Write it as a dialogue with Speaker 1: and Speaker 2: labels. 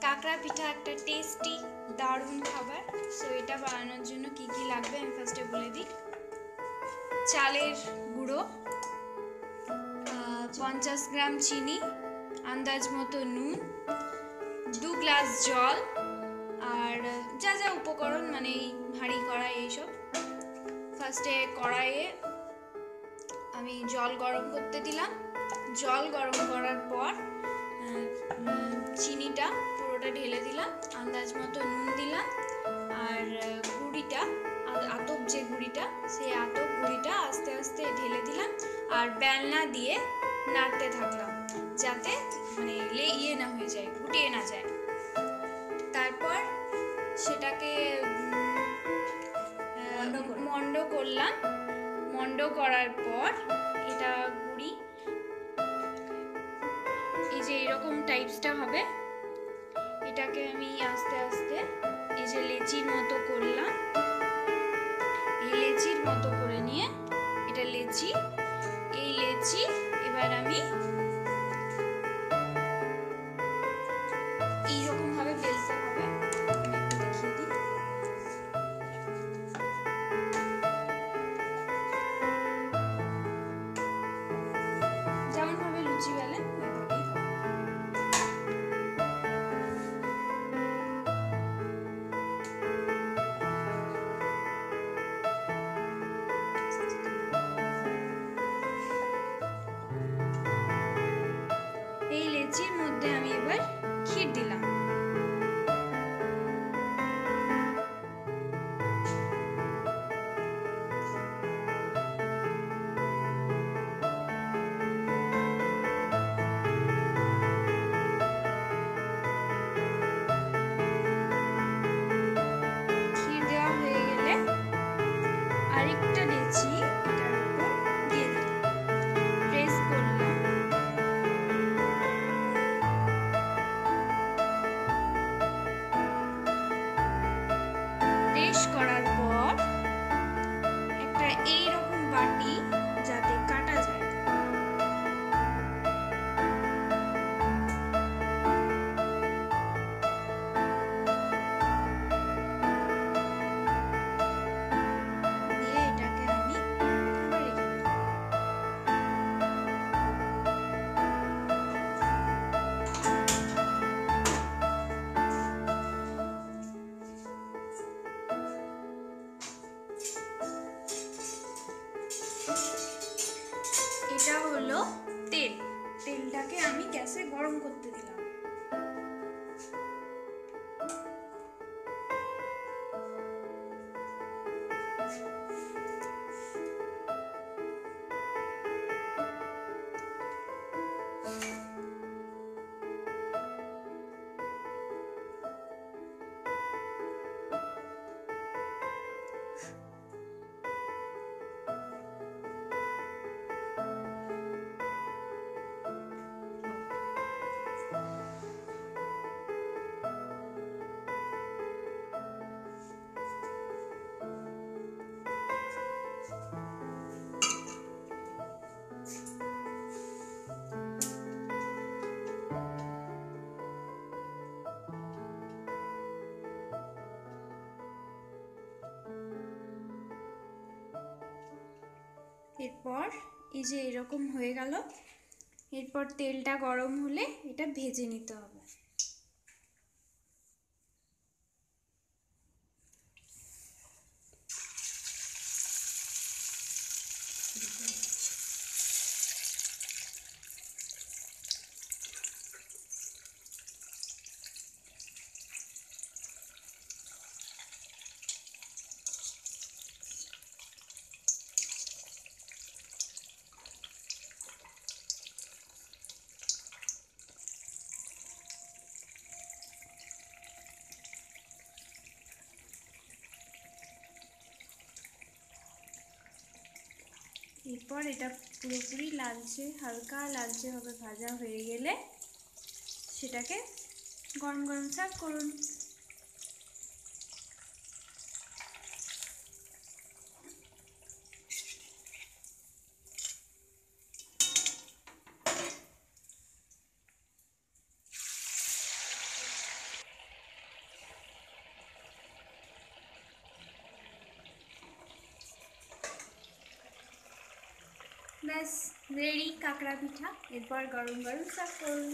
Speaker 1: কাঁকড়া পিঠা একটা টেস্টি দারুণ খাবার। সো এটা বানানোর জন্য কি কি লাগবে আমি ফার্স্টে বলে দিই। চালের গুঁড়ো, 50 গ্রাম চিনি, আন্দাজ মতো নুন, 2 গ্লাস জল, আর যা যা উপকরণ মানে এই হাঁড়ি কড়াই এইসব। ফার্স্টে কড়াইয়ে আমি জল গরম করতে দিলাম। জল গরম করার পর চিনিটা পুরোটা ঢেলে দিলাম, আন্দাজ মতো নুন দিলাম, আর গুঁড়িটা আতপ যে গুঁড়িটা সেই আতপ গুঁড়িটা আস্তে আস্তে ঢেলে দিলাম, আর বেলনা দিয়ে নাড়তে থাকলাম যাতে মানে ইয়ে না হয়ে যায়, গুটিয়ে না যায়। তারপর সেটাকে মন্ড করলাম। মন্ড করার পর এটা গুঁড়ি এই যে এরকম টাইপসটা হবে। এটাকে আমি আস্তে আস্তে এই যে লেচির মতো করলাম। এই লেচির মতো করে নিয়ে এটা লেচি, এই লেচি এবার আমি এইরকম ভাবে বেলতে হবে। আমি একটু দেখিয়ে দিই। যেমন ভাবে লুচি বেলেন এই লেচির মধ্যে আমি এবার ক্ষীর দিলাম। ক্ষীর দেওয়া হয়ে গেলে আরেকটা লেচি এটার উপর দিয়ে দিলাম, প্রেস করলাম। প্রেস করার পর একটা এইরকম বাটি যাতে কাটা যায়, দিয়ে এটাকে আমি আবার রেখে দিই। এটা হলো তেল। তেলটাকে আমি গ্যাসে গরম করতে দিলাম। এরপর এই যে এরকম হয়ে গেল। এরপর তেলটা গরম হলে এটা ভেজে নিতে হবে। এরপর এটা পুরোপুরি লালচে, হালকা লালচে ভাবে ভাজা হয়ে গেলে সেটাকে গরম গরম সার্ভ করুন। ব্যাস রেডি কাঁকড়া পিঠা। এরপর গরম গরম সার্ভ করুন।